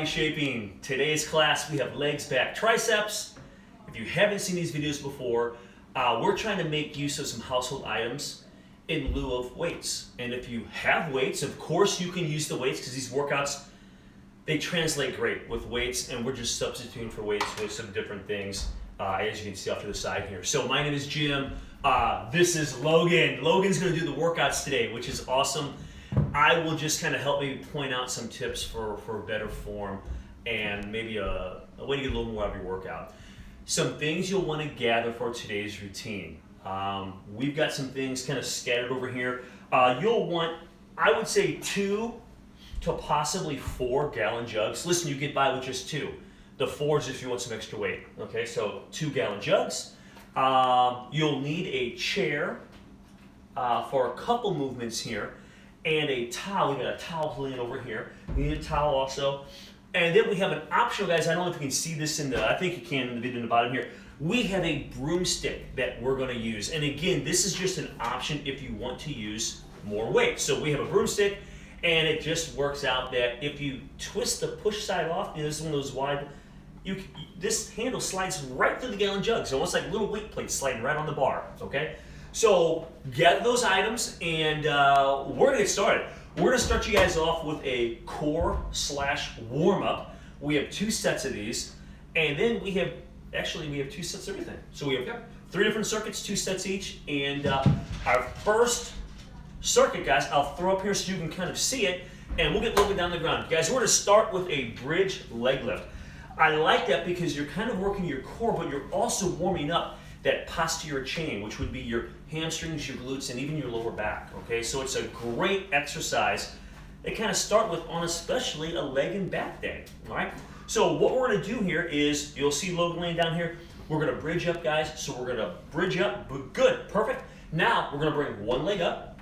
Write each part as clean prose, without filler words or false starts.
shaping. Today's class, we have legs, back, triceps. If you haven't seen these videos before, we're trying to make use of some household items in lieu of weights. And if you have weights, of course you can use the weights because these workouts, they translate great with weights, and we're just substituting for weights with some different things, as you can see off to the side here. So my name is Jim. This is Logan. Logan's going to do the workouts today, which is awesome. I will just kind of help maybe point out some tips for better form and maybe a way to get a little more out of your workout. Some things you'll want to gather for today's routine. We've got some things kind of scattered over here. You'll want, I would say, 2 to possibly 4 gallon jugs. Listen, you get by with just 2. The 4 is if you want some extra weight. Okay, so 2 gallon jugs. You'll need a chair for a couple movements here, and a towel. We got a towel laying over here. We need a towel also. And then we have an optional, guys, I don't know if you can see this in the, I think you can in the video in the bottom here. We have a broomstick that we're gonna use. And again, this is just an option if you want to use more weight. So we have a broomstick, and it just works out that if you twist the push side off, this is one of those wide, this handle slides right through the gallon jug. So almost like little weight plates sliding right on the bar, okay? So gather those items, and we're gonna get started. We're gonna start you guys off with a core / warm up. We have 2 sets of these, and then we have 2 sets of everything. So we have 3 different circuits, 2 sets each, and our first circuit, guys, I'll throw up here so you can kind of see it, and we'll get Logan down the ground. Guys, we're gonna start with a bridge leg lift. I like that because you're kind of working your core, but you're also warming up that posterior chain, which would be your hamstrings, your glutes, and even your lower back, okay? So it's a great exercise. They kind of start with on especially a leg and back day, all right? So what we're gonna do here is, you'll see Logan laying down here, we're gonna bridge up, guys. So we're gonna bridge up, good, perfect. Now we're gonna bring one leg up.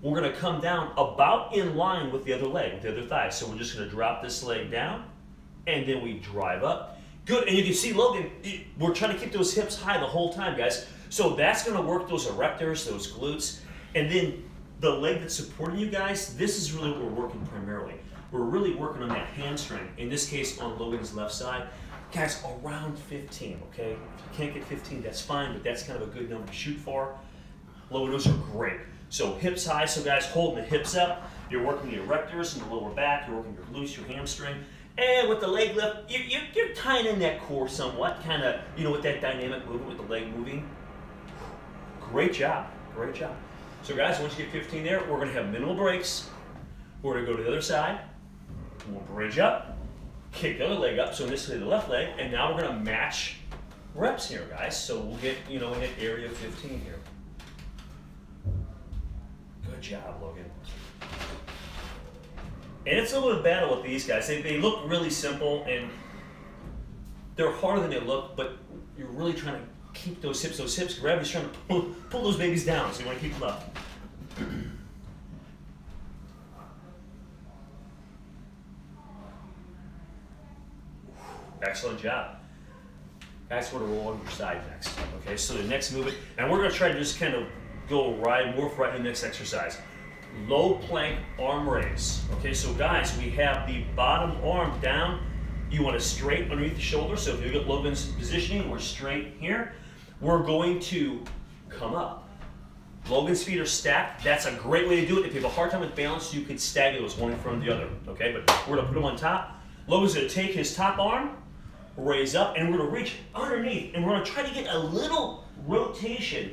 We're gonna come down about in line with the other leg, with the other thigh. So we're just gonna drop this leg down, and then we drive up. Good, and you can see Logan, we're trying to keep those hips high the whole time, guys. So that's gonna work those erectors, those glutes, and then the leg that's supporting you guys, this is really what we're working primarily. We're really working on that hamstring, in this case on Logan's left side. Guys, around 15, okay? If you can't get 15, that's fine, but that's kind of a good number to shoot for. Logan, those are great. So hips high, so guys, holding the hips up, you're working the erectors and the lower back, you're working your glutes, your hamstring. And with the leg lift, you're tying in that core somewhat, kind of, with that dynamic movement with the leg moving. Great job, great job. So guys, once you get 15 there, we're gonna have minimal breaks. We're gonna go to the other side. We'll bridge up, kick the other leg up, so in this case the left leg, and now we're gonna match reps here, guys. So we'll get, in that area of 15 here. Good job, Logan. And it's a little bit of battle with these guys. They look really simple, and they're harder than they look, but you're really trying to keep those hips. Gravity's trying to pull those babies down, so you want to keep them up. Excellent job. Guys, we're going to roll on your side next. Okay, so the next movement, and we're going to try to just kind of morph right in the next exercise. Low plank arm raise. Okay, so guys, we have the bottom arm down. You want to straight underneath the shoulder. So if you look at Logan's positioning, we're straight here. We're going to come up. Logan's feet are stacked. That's a great way to do it. If you have a hard time with balance, you could stagger those one in front of the other. Okay, but we're gonna put them on top. Logan's gonna take his top arm, raise up, and we're gonna reach underneath, and we're gonna try to get a little rotation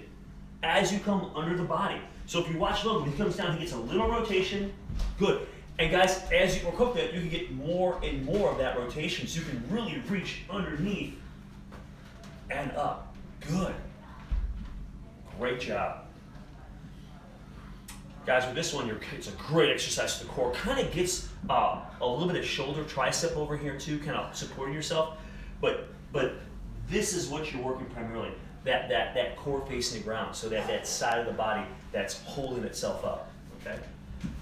as you come under the body. So if you watch Logan, he comes down, he gets a little rotation, good. And guys, as you work that, you can get more and more of that rotation, so you can really reach underneath and up. Good. Great job. Guys, with this one, it's a great exercise for the core. Kind of gets a little bit of shoulder, tricep over here too, kind of supporting yourself. But this is what you're working primarily. That core facing the ground, so that side of the body that's holding itself up, okay?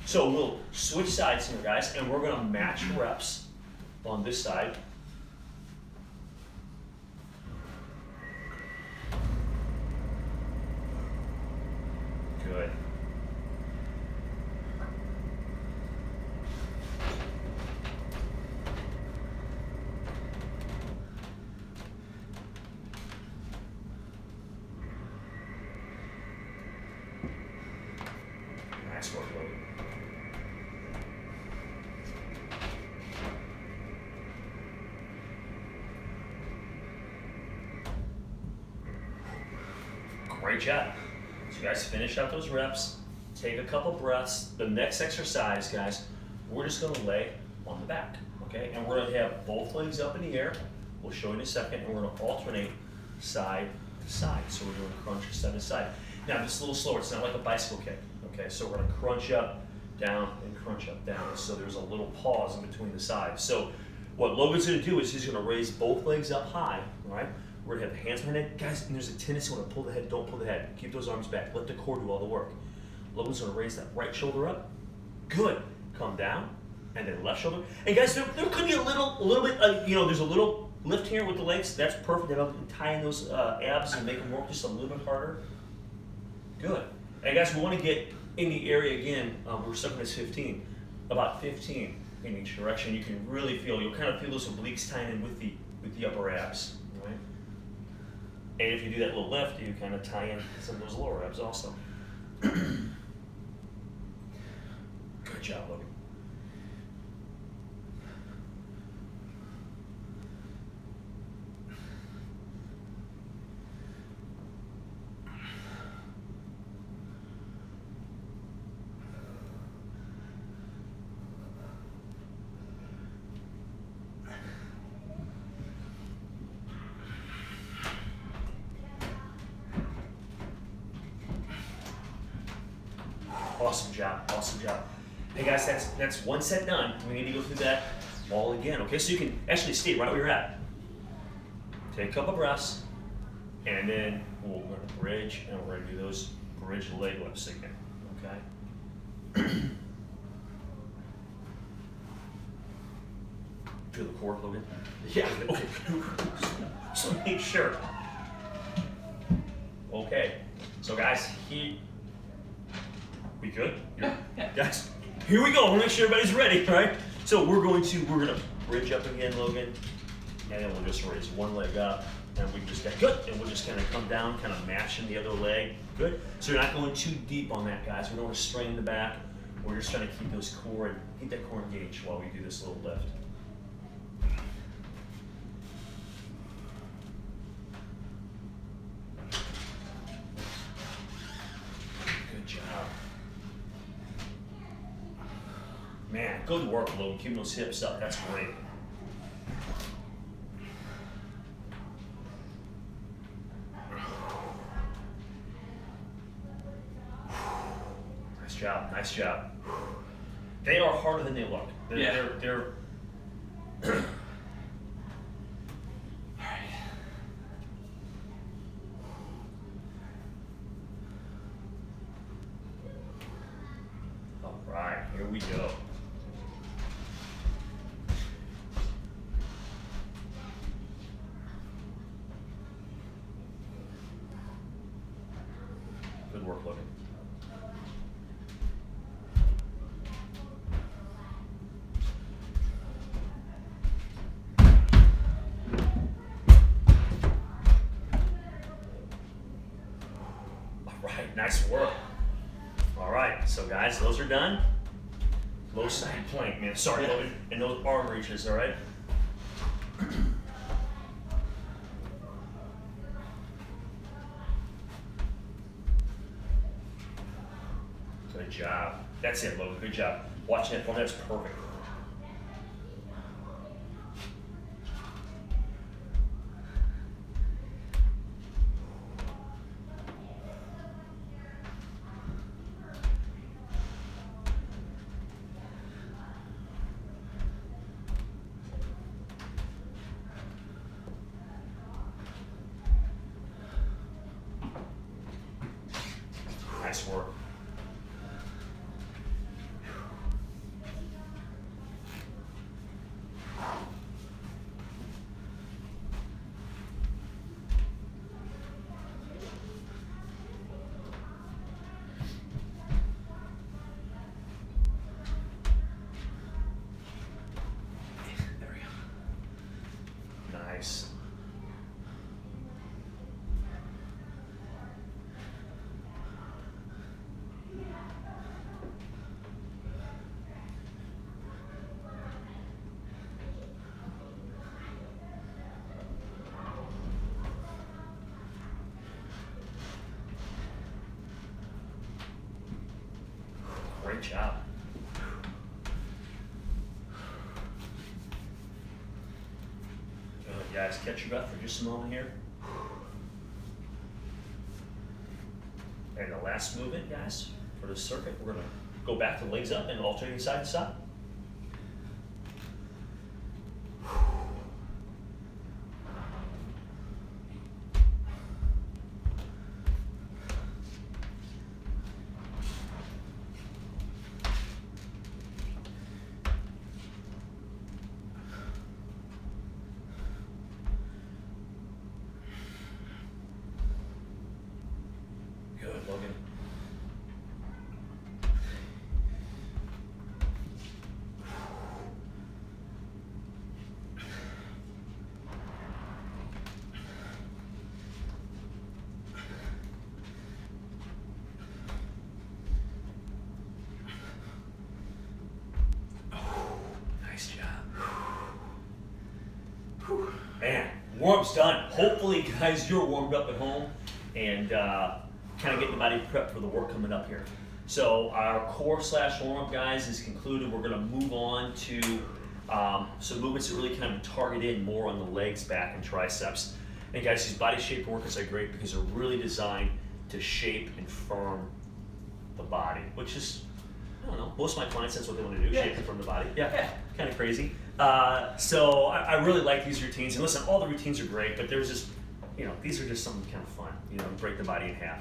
So we'll switch sides here, guys, and we're gonna match reps on this side. Good. Great job. So you guys finish out those reps. Take a couple breaths. The next exercise, guys, we're just gonna lay on the back, okay? And we're gonna have both legs up in the air. We'll show you in a second, and we're gonna alternate side to side. So we're doing crunch side to side. Now, this is a little slower. It's not like a bicycle kick, okay? So we're gonna crunch up, down, and crunch up, down. So there's a little pause in between the sides. So what Logan's gonna do is he's gonna raise both legs up high, all right? We're gonna have the hands behind the head. Guys, and there's a tendency when I pull the head, don't pull the head. Keep those arms back. Let the core do all the work. Logan's gonna raise that right shoulder up. Good. Come down, and then left shoulder. And guys, there could be a little bit, there's a little lift here with the legs. That's perfect. That'll tie in those abs and make them work just a little bit harder. Good. And guys, we want to get in the area again. We're stuck on this 15, about 15 in each direction. You can really feel, you'll kind of feel those obliques tying in with the upper abs, right? And if you do that little lift, you kind of tie in some of those lower abs also. Good job, Logan. Awesome job, awesome job. Hey guys, that's one set done. We need to go through that all again, okay? So you can actually stay right where you're at. Take a couple breaths, and then we're gonna bridge, and we're gonna do those bridge leg lifts again, okay? Feel the core, Logan? Yeah, okay. So make sure. Okay, so guys, we good? Yeah. Guys, here we go. We'll make sure everybody's ready, right? So we're gonna bridge up again, Logan, and then we'll just raise one leg up, and we just get good, and we'll just kind of come down, kind of matching the other leg. Good. So you're not going too deep on that, guys. We don't want to strain the back. We're just trying to keep those core and keep that core engaged while we do this little lift. Good job. Man, good work, Logan. Keeping those hips up. That's great. Nice job. Nice job. They are harder than they look. They're All right, here we go. Good work, Logan. All right, nice work. All right, so guys, those are done. Low side plank, man. Sorry, Logan. And those arm reaches, all right? Good job. That's it, Logan. Good job. Watch that form. That's perfect. Nice work. There we go. Nice. guys, catch your breath for just a moment here. And the last movement, guys, for this circuit, we're gonna go back to legs up and alternating side to side. Good, Logan. Nice job. Man, warm-up's done. Hopefully, guys, you're warmed up at home and kind of getting the body prepped for the work coming up here. So our core / warm-up, guys, is concluded. We're going to move on to some movements that really kind of target in more on the legs, back, and triceps. And guys, these body shape workouts are great because they're really designed to shape and firm the body, which is, I don't know, most of my clients, that's what they want to do, shape and firm the body. Yeah. Kind of crazy. So I really like these routines. And listen, all the routines are great, but there's just, these are just something kind of fun, break the body in half.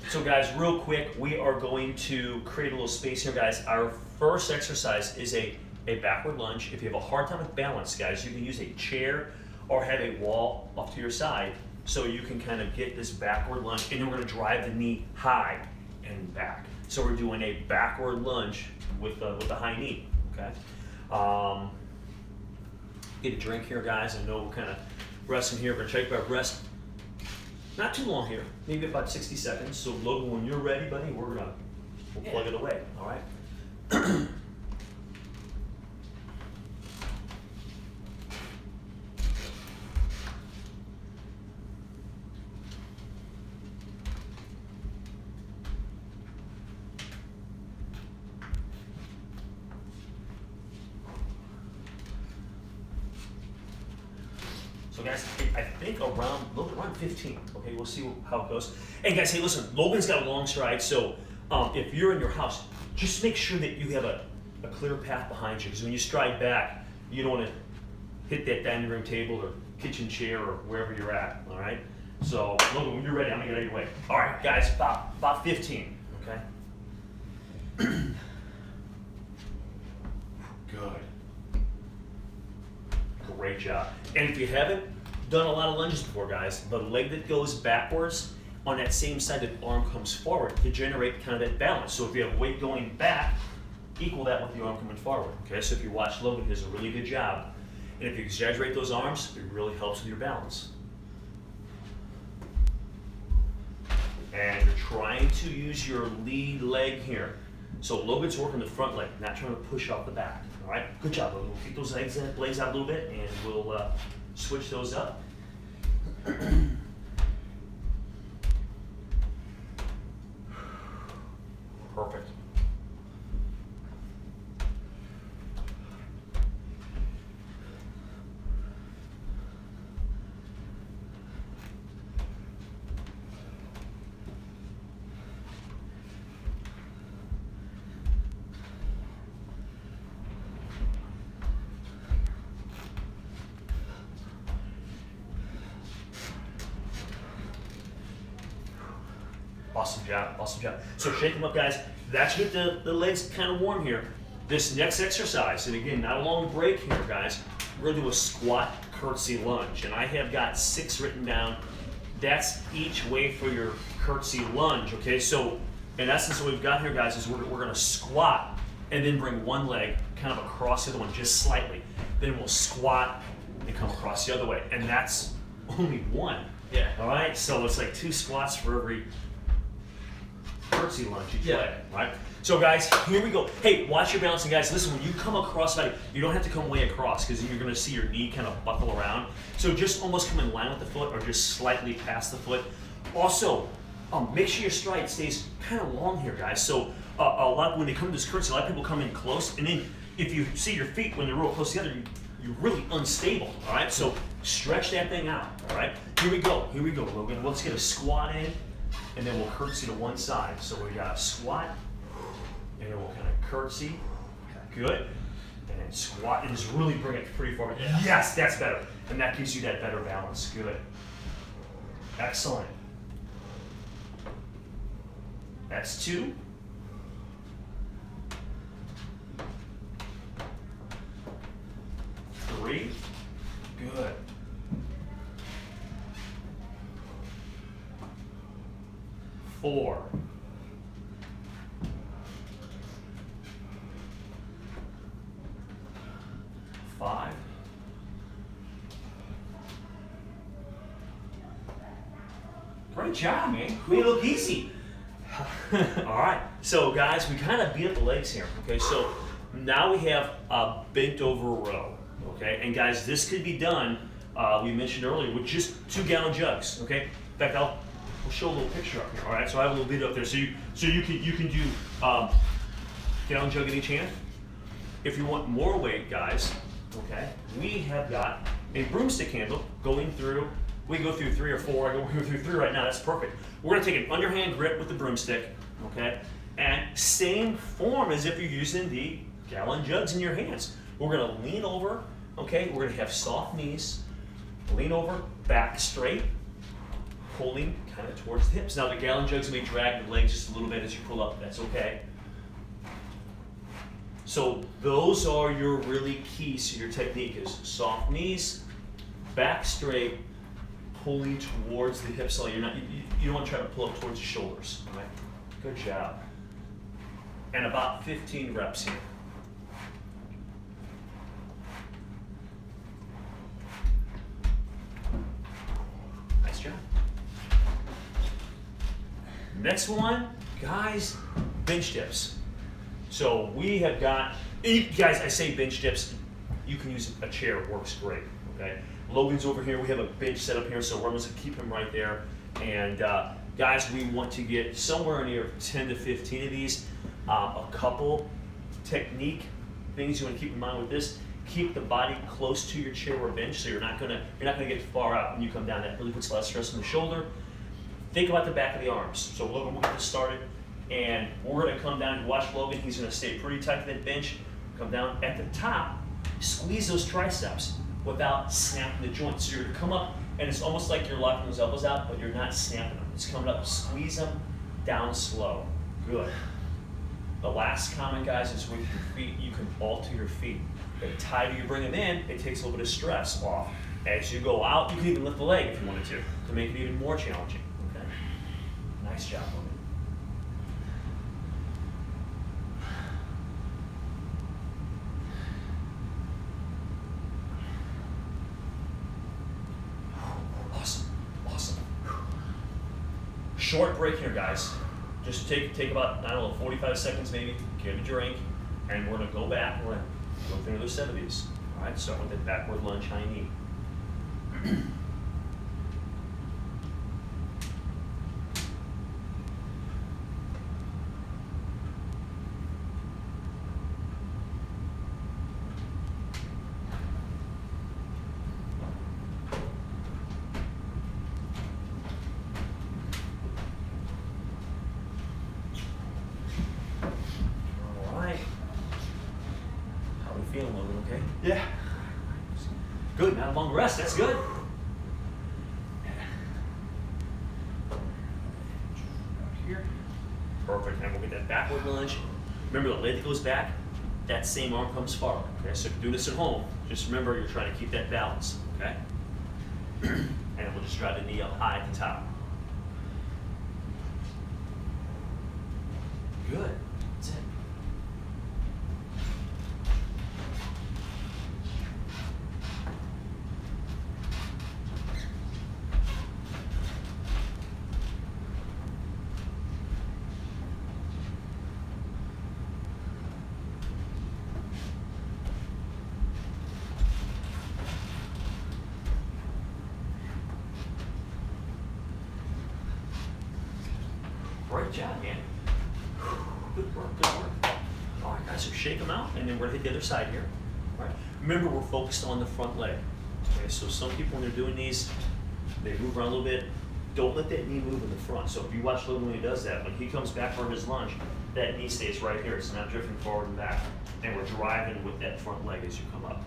So guys, real quick, we are going to create a little space here, guys. Our first exercise is a backward lunge. If you have a hard time with balance, guys, you can use a chair or have a wall off to your side so you can kind of get this backward lunge. And then we're gonna drive the knee high and back. So we're doing a backward lunge with the high knee, okay? Get a drink here, guys. I know we're kind of resting here. We're gonna take our rest. Not too long here, maybe about 60 seconds. So Logan, when you're ready, buddy, we'll plug it away, all right? So guys, I think around 15, okay, we'll see how it goes. And guys, hey, listen, Logan's got a long stride, so if you're in your house, just make sure that you have a clear path behind you, because when you stride back, you don't want to hit that dining room table or kitchen chair or wherever you're at, all right? So Logan, when you're ready, I'm gonna get out of your way. All right, guys, about 15, okay? Good. Great job. And if you haven't done a lot of lunges before, guys, the leg that goes backwards on that same side that arm comes forward to generate kind of that balance. So if you have weight going back, equal that with the arm coming forward. Okay, so if you watch Logan, he does a really good job. And if you exaggerate those arms, it really helps with your balance. And you're trying to use your lead leg here. So Logan's working the front leg, not trying to push off the back. All right, good job, Logan. We'll keep those legs out a little bit, and we'll switch those up. Perfect. Awesome job, awesome job. So shake them up, guys. That should get the legs kind of warm here. This next exercise, and again, not a long break here, guys. We're gonna do a squat curtsy lunge, and I have got 6 written down. That's each way for your curtsy lunge, okay? So in essence, what we've got here, guys, is we're gonna squat and then bring one leg kind of across the other one just slightly. Then we'll squat and come across the other way, and that's only one. Yeah. All right, so it's like 2 squats for every curtsy lunge each leg, right? So guys, here we go. Hey, watch your balancing, guys. Listen, when you come across body, you don't have to come way across because then you're gonna see your knee kind of buckle around. So just almost come in line with the foot or just slightly past the foot. Also, make sure your stride stays kind of long here, guys. So a lot, when they come to this curtsy, a lot of people come in close, and then if you see your feet when they're real close together, you're really unstable, all right? So Stretch that thing out, all right? Here we go, Logan. Let's get a squat in, and then we'll curtsy to one side. So we got a squat, and then we'll kind of curtsy. Good. And then squat, and just really bring it pretty forward. Yeah. Yes, that's better. And that gives you that better balance. Good. Excellent. That's 2. 3. Good. 4. 5. 'Great job, man. We look easy. All right. So, guys, we kind of beat up the legs here. Okay. So now we have a bent over row. Okay. And guys, this could be done. We mentioned earlier with just 2-gallon jugs. Okay. In fact, we'll show a little picture up here. All right. So I have a little video up there. So you can do gallon jug in each hand. If you want more weight, guys. Okay. We have got a broomstick handle going through. We can go through 3 or 4. I go through 3 right now. That's perfect. We're going to take an underhand grip with the broomstick, okay? And same form as if you're using the gallon jugs in your hands. We're going to lean over, okay? We're going to have soft knees. Lean over, back straight, pulling kind of towards the hips. Now the gallon jugs may drag the legs just a little bit as you pull up. That's okay. So those are your really keys to your technique is soft knees, back straight, pulling towards the hips. You don't want to try to pull up towards the shoulders. All right? Good job. And about 15 reps here. Nice job. Next one, guys, bench dips. So we have got, guys, I say bench dips, you can use a chair, it works great, okay? Logan's over here, we have a bench set up here, so we're going to keep him right there. And guys, we want to get somewhere near 10 to 15 of these. A couple technique things you want to keep in mind with this, keep the body close to your chair or bench, so you're not gonna get far out when you come down. That really puts a lot of stress on the shoulder. Think about the back of the arms. So Logan, we'll get this started. And we're going to come down and watch Logan. He's going to stay pretty tight to that bench. Come down at the top, squeeze those triceps without snapping the joints. So you're going to come up, and it's almost like you're locking those elbows out, but you're not snapping them. It's coming up, squeeze them down slow. Good. The last comment, guys, is with your feet, you can alter your feet. The tighter you bring them in, it takes a little bit of stress off. As you go out, you can even lift the leg if you wanted to make it even more challenging. Okay. Nice job, Logan. Short break here, guys. Just take about, 45 seconds maybe, get a drink, and we're gonna go back, we're gonna go through another set of these. All right, start with the backward lunge, high knee. Feeling a little okay? Yeah. Good, not a long rest, that's good. Here. Perfect, and we'll get that backward lunge. Remember the leg that goes back, that same arm comes forward. Okay, so if you do this at home, just remember you're trying to keep that balance, okay? And we'll just drive the knee up high at the top. Good, that's it. Great job, man. Good work, good work. All right, guys, so shake them out, and then we're gonna hit the other side here. All right. Remember, we're focused on the front leg. Okay, so some people when they're doing these, they move around a little bit. Don't let that knee move in the front. So if you watch Logan when he does that, when he comes back from his lunge, that knee stays right here. It's not drifting forward and back. And we're driving with that front leg as you come up.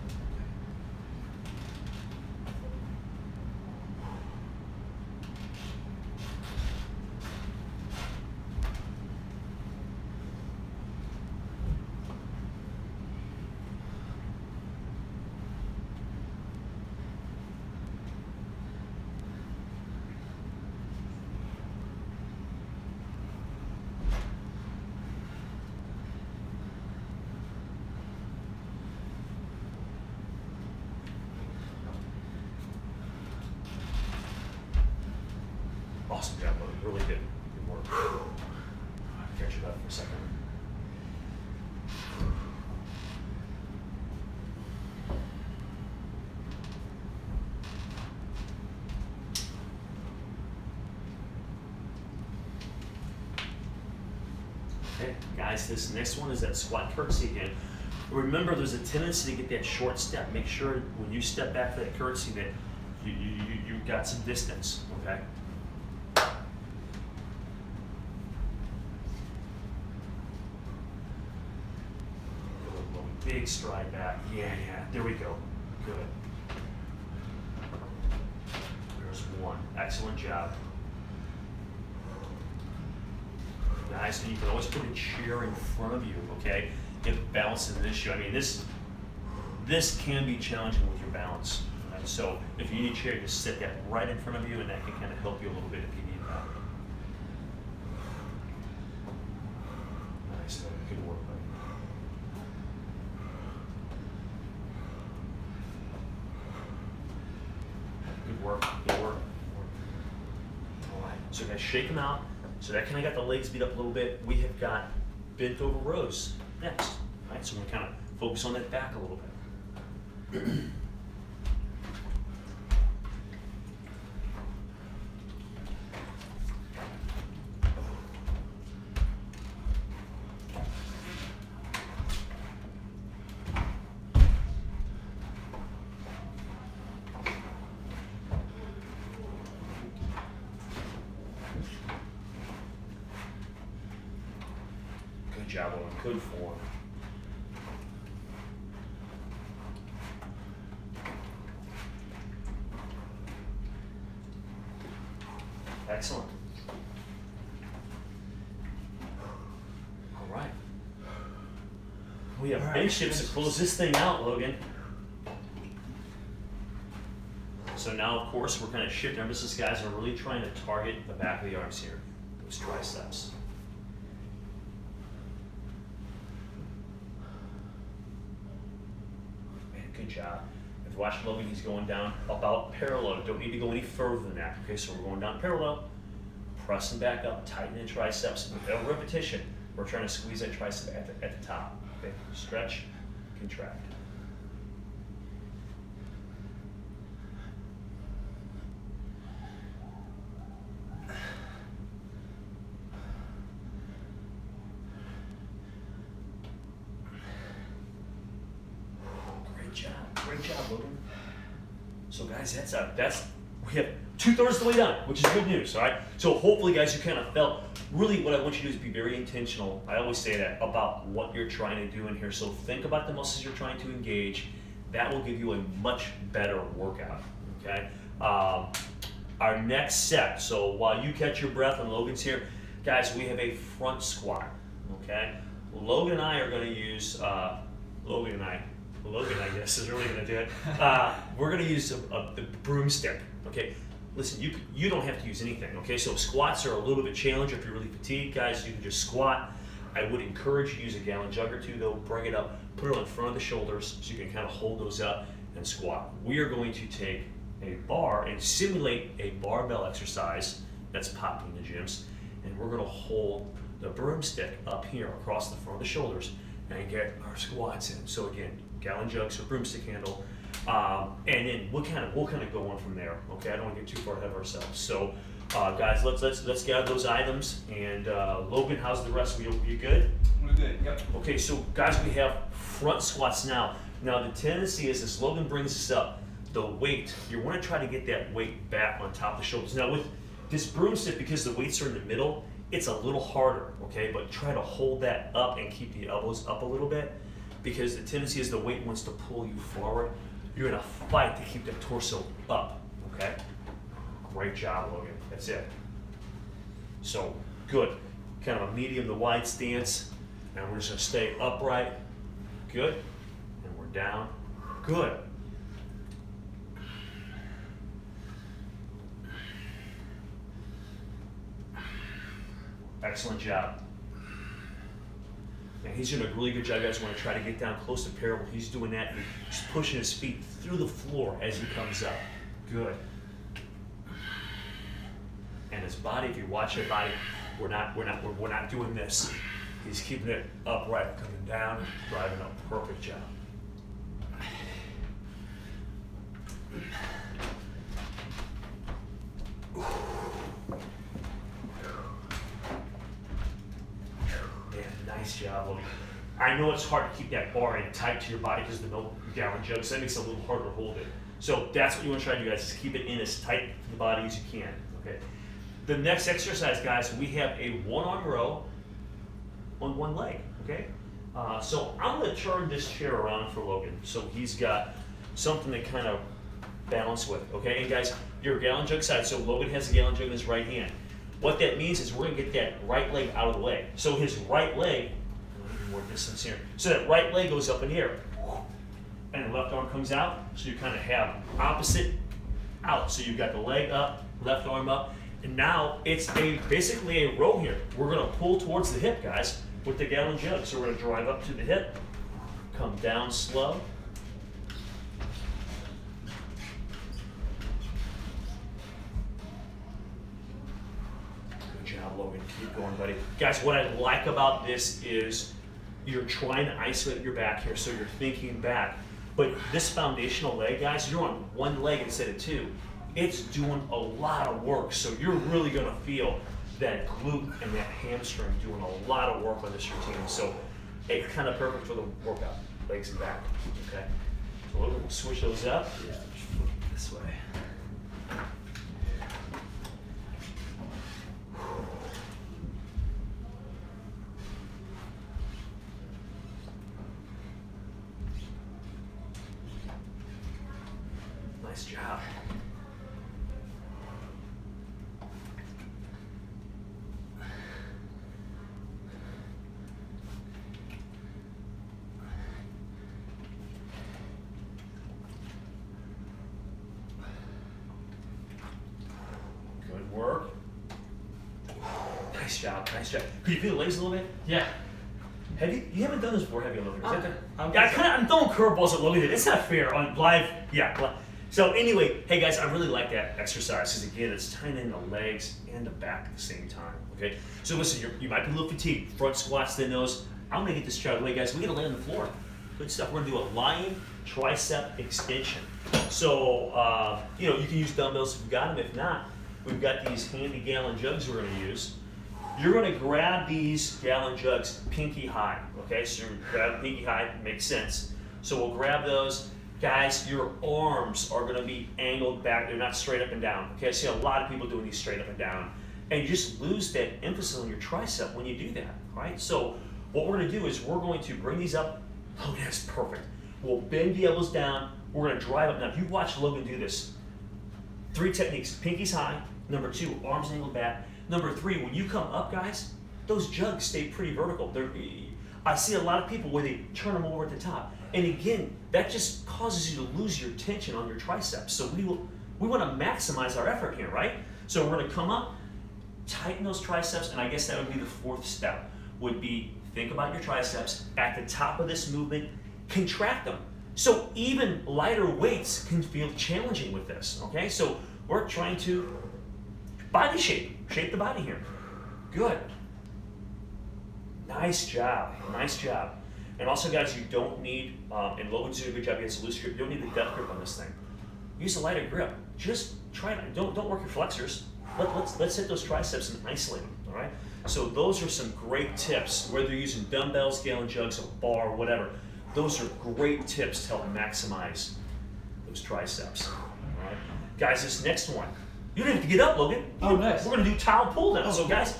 Awesome job, Logan. Really good. Good work. Catch it up for a second. Okay, guys, this next one is that squat curtsy again. Remember, there's a tendency to get that short step. Make sure when you step back for that curtsy that you've got some distance, okay? Big stride back. Yeah. There we go. Good. There's one. Excellent job. Guys, you can always put a chair in front of you, okay? If balance is an issue. I mean, this can be challenging with your balance. Right? So if you need a chair, just sit that right in front of you, and that can kind of help you a little bit if you need that. Nice. Good work, buddy. Good work. All right, so guys, shake them out. So that kind of got the legs beat up a little bit. We have got bent over rows next. All right, so we're going to kind of focus on that back a little bit. Good job, Owen. Good form. Excellent. All right. We have bench shifts to close this thing out, Logan. So now, of course, we're kind of shifting our emphasis, guys, and we're really trying to target the back of the arms here, those triceps. Good job. If you watch Logan, he's going down about parallel. Don't need to go any further than that. Okay, so we're going down parallel, pressing back up, tightening the triceps. With every repetition, we're trying to squeeze that tricep at the top. Okay, stretch, contract. Great job, Logan. So guys, we have 2/3 of the way done, which is good news, all right? So hopefully, guys, you kind of felt, really what I want you to do is be very intentional. I always say that about what you're trying to do in here. So think about the muscles you're trying to engage. That will give you a much better workout, okay? Our next set, so while you catch your breath and Logan's here, guys, we have a front squat, okay? Logan and I are gonna use, Logan, I guess, is really going to do it. We're going to use the broomstick, okay? Listen, you don't have to use anything, okay? So squats are a little bit challenging if you're really fatigued, guys. You can just squat. I would encourage you to use a gallon jug or two, though. Bring it up, put it in front of the shoulders so you can kind of hold those up and squat. We are going to take a bar and simulate a barbell exercise that's popular in the gyms, and we're going to hold the broomstick up here across the front of the shoulders and get our squats in. So again, gallon jugs or broomstick handle, and then we'll kind of go on from there. Okay, I don't want to get too far ahead of ourselves. So, guys, let's gather those items. And Logan, how's the rest of you? You good? We're good. Yep. Okay, so guys, we have front squats now. Now the tendency is, as Logan brings this up, the weight, you want to try to get that weight back on top of the shoulders. Now with this broomstick, because the weights are in the middle, it's a little harder, okay? But try to hold that up and keep the elbows up a little bit, because the tendency is the weight wants to pull you forward. You're gonna fight to keep the torso up, okay? Great job, Logan, that's it. So, good. Kind of a medium to wide stance, and we're just gonna stay upright. Good, and we're down. Good. Excellent job. And he's doing a really good job. You guys want to try to get down close to parallel. He's doing that. He's pushing his feet through the floor as he comes up. Good. And his body, if you watch your body, we're not doing this. He's keeping it upright, coming down, driving up. Perfect job. Nice job, Logan. I know it's hard to keep that bar in tight to your body because of the milk-gallon jug, so that makes it a little harder to hold it. So that's what you want to try to do, guys, is keep it in as tight to the body as you can, okay? The next exercise, guys, we have a one-arm row on one leg, okay? So I'm going to turn this chair around for Logan so he's got something to kind of balance with, okay? And guys, your gallon jug side, so Logan has a gallon jug in his right hand. What that means is we're gonna get that right leg out of the way. So his right leg, more distance here. So that right leg goes up in the air, and the left arm comes out. So you kind of have opposite out. So you've got the leg up, left arm up, and now it's basically a row here. We're gonna pull towards the hip, guys, with the gallon jug. So we're gonna drive up to the hip, come down slow. Logan, keep going, buddy. Guys, what I like about this is you're trying to isolate your back here, so you're thinking back. But this foundational leg, guys, you're on one leg instead of two. It's doing a lot of work, so you're really gonna feel that glute and that hamstring doing a lot of work on this routine. So it's kind of perfect for the workout, legs and back, okay? So we'll switch those up. Yeah, this way. Nice job. Good work. Nice job, nice job. Can you feel the legs a little bit? Yeah. You haven't done this before, have you, Logan? I'm throwing curveballs at Logan. It's not fair on live. Yeah. So anyway, hey guys, I really like that exercise because again, it's tying in the legs and the back at the same time. Okay. So listen, you might be a little fatigued. Front squats, then those. I'm gonna get this out of the way, guys. We're gonna lay on the floor. Good stuff. We're gonna do a lying tricep extension. So you can use dumbbells if you've got them. If not, we've got these handy gallon jugs we're gonna use. You're gonna grab these gallon jugs pinky high. Okay, so you grab pinky high, makes sense. So we'll grab those. Guys, your arms are gonna be angled back. They're not straight up and down. Okay, I see a lot of people doing these straight up and down. And you just lose that emphasis on your tricep when you do that, right? So what we're gonna do is we're going to bring these up. Oh, that's perfect. We'll bend the elbows down. We're gonna drive up. Now, if you watch Logan do this, 3 techniques: pinkies high. Number 2, arms angled back. Number 3, when you come up, guys, those jugs stay pretty vertical. I see a lot of people where they turn them over at the top. And again, that just causes you to lose your tension on your triceps. So we want to maximize our effort here, right? So we're going to come up, tighten those triceps, and I guess that would be the 4th step, would be think about your triceps. At the top of this movement, contract them. So even lighter weights can feel challenging with this, okay? So we're trying to body shape the body here. Good. Nice job, nice job. And also, guys, you don't need, and Logan's doing a good job against the loose grip, you don't need the death grip on this thing. Use a lighter grip. Just try it. Don't work your flexors. Let's hit those triceps and isolate them, all right? So those are some great tips, whether you're using dumbbells, gallon jugs, a bar, whatever. Those are great tips to help maximize those triceps. All right, guys, this next one, you don't have to get up, Logan. Oh, nice. We're gonna do towel pull down. So guys,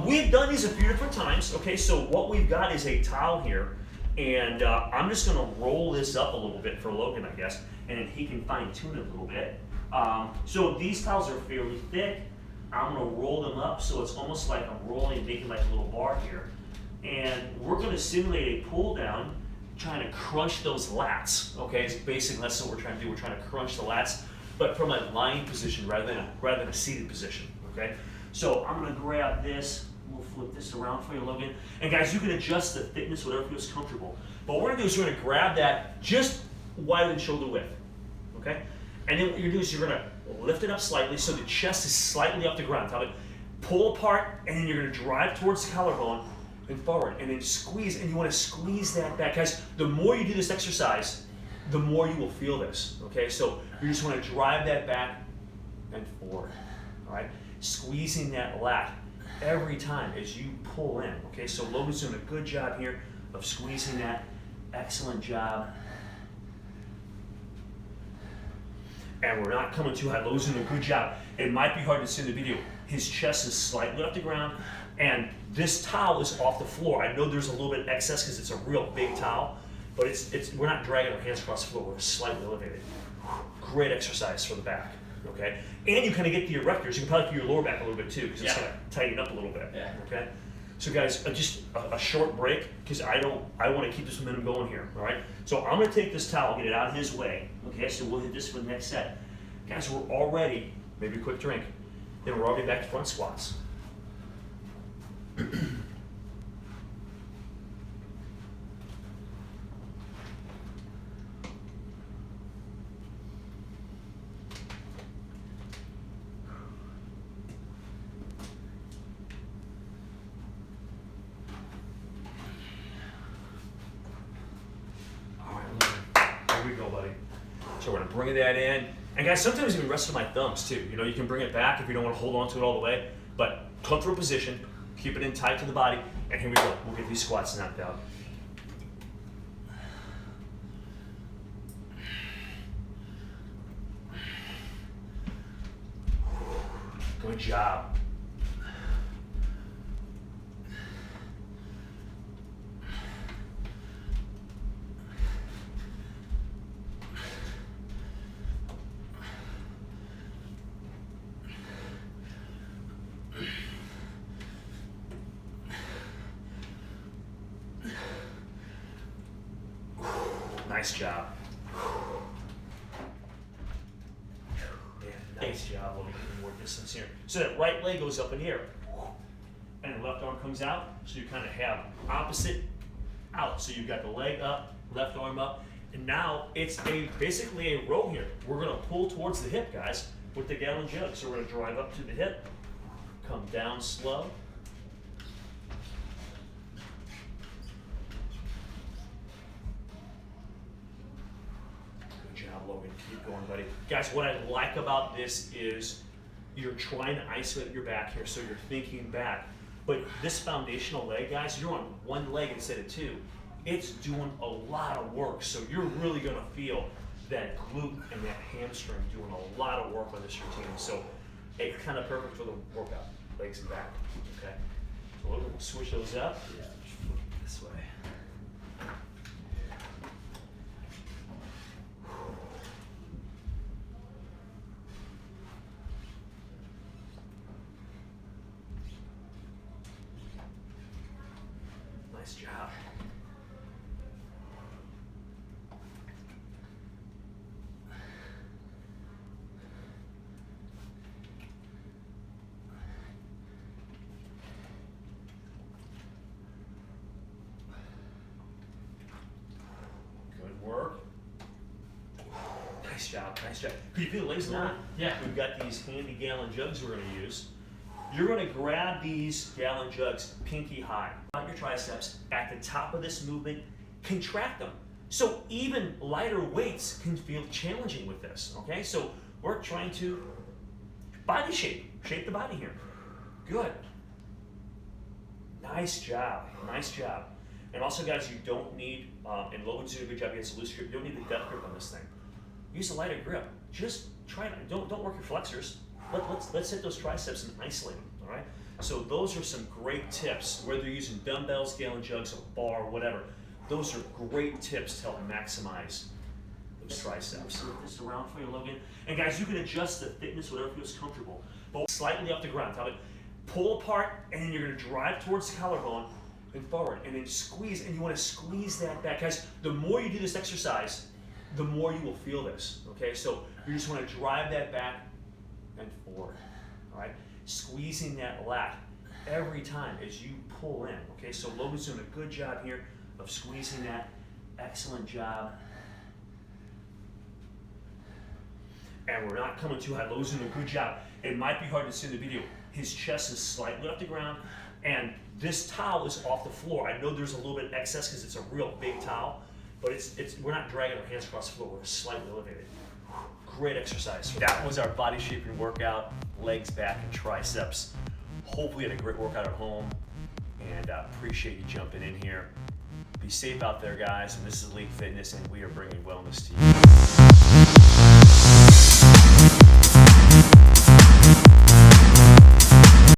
we've done these a few different times. Okay, so what we've got is a towel here, and I'm just gonna roll this up a little bit for Logan, I guess, and then he can fine tune it a little bit. So these towels are fairly thick. I'm gonna roll them up so it's almost like I'm rolling, making like a little bar here. And we're gonna simulate a pull down, trying to crunch those lats, okay? It's basically, that's what we're trying to do. We're trying to crunch the lats, but from a lying position rather than a seated position, okay? So I'm gonna grab this, we'll flip this around for you, Logan. And guys, you can adjust the thickness, whatever feels comfortable. But what we're gonna do is we're gonna grab that just wider than shoulder width, okay? And then what you're gonna do is you're gonna lift it up slightly so the chest is slightly off the ground. Pull apart, and then you're gonna drive towards the collarbone and forward, and then squeeze, and you wanna squeeze that back. Guys, the more you do this exercise, the more you will feel this, okay? So you just wanna drive that back and forward, all right? Squeezing that lat every time as you pull in, okay? So Logan's doing a good job here of squeezing that. Excellent job. And we're not coming too high. Logan's doing a good job. It might be hard to see in the video. His chest is slightly off the ground, and this towel is off the floor. I know there's a little bit of excess because it's a real big towel, but we're not dragging our hands across the floor. We're slightly elevated. Great exercise for the back, okay? And you kind of get the erectors. You can probably feel your lower back a little bit too, because it's going to tighten up a little bit, okay? So guys, just a short break, because I want to keep this momentum going here, all right? So I'm going to take this towel, get it out of his way, okay? So we'll hit this for the next set. Guys, we're already, maybe a quick drink, then we're already back to front squats. Here we go, buddy. So we're gonna bring that in. And guys, sometimes even rest of my thumbs too. You know, you can bring it back if you don't want to hold on to it all the way, but comfortable position, keep it in tight to the body, and here we go. We'll get these squats knocked out. Good job. Nice job. Yeah, nice job. Let me get more distance here. So that right leg goes up in the air, and the left arm comes out. So you kind of have opposite out. So you've got the leg up, left arm up, and now it's basically a row here. We're gonna pull towards the hip, guys, with the gallon jug. So we're gonna drive up to the hip, come down slow. Logan, keep going, buddy. Guys, what I like about this is you're trying to isolate your back here, so you're thinking back. But this foundational leg, guys, you're on one leg instead of two. It's doing a lot of work, so you're really gonna feel that glute and that hamstring doing a lot of work on this routine. So it's kind of perfect for the workout, legs and back, okay? So we'll switch those up. Yeah. This way. Nice job. Good work. Nice job, nice job. Can you feel the legs a little bit? Yeah. We've got these handy gallon jugs we're going to use. You're going to grab these gallon jugs pinky high. On your triceps, at the top of this movement, contract them. So even lighter weights can feel challenging with this, okay? So we're trying to body shape the body here. Good. Nice job, nice job. And also guys, you don't need, and Logan's doing a good job, he has a loose grip, you don't need the gut grip on this thing. use a lighter grip. Just try it. Don't work your flexors. Let's hit those triceps and isolate them. All right. So those are some great tips. Whether you're using dumbbells, gallon jugs, a bar, whatever, those are great tips to help maximize those triceps. Flip this around for you, Logan. And guys, you can adjust the thickness, whatever feels comfortable. But slightly off the ground. Tell it, pull apart, and then you're going to drive towards the collarbone and forward, and then squeeze. And you want to squeeze that back, guys. The more you do this exercise, the more you will feel this. Okay, so you just want to drive that back and forward. All right, squeezing that lat every time as you pull in. Okay, so Logan's doing a good job here of squeezing that. Excellent job. And we're not coming too high. Logan's doing a good job. It might be hard to see in the video. His chest is slightly off the ground, and this towel is off the floor. I know there's a little bit of excess because it's a real big towel, but we're not dragging our hands across the floor. We're slightly elevated. Great exercise. That was our body shaping workout, legs, back, and triceps. Hopefully you had a great workout at home, and appreciate you jumping in here. Be safe out there, guys. And this is Elite Fitness, and we are bringing wellness to you.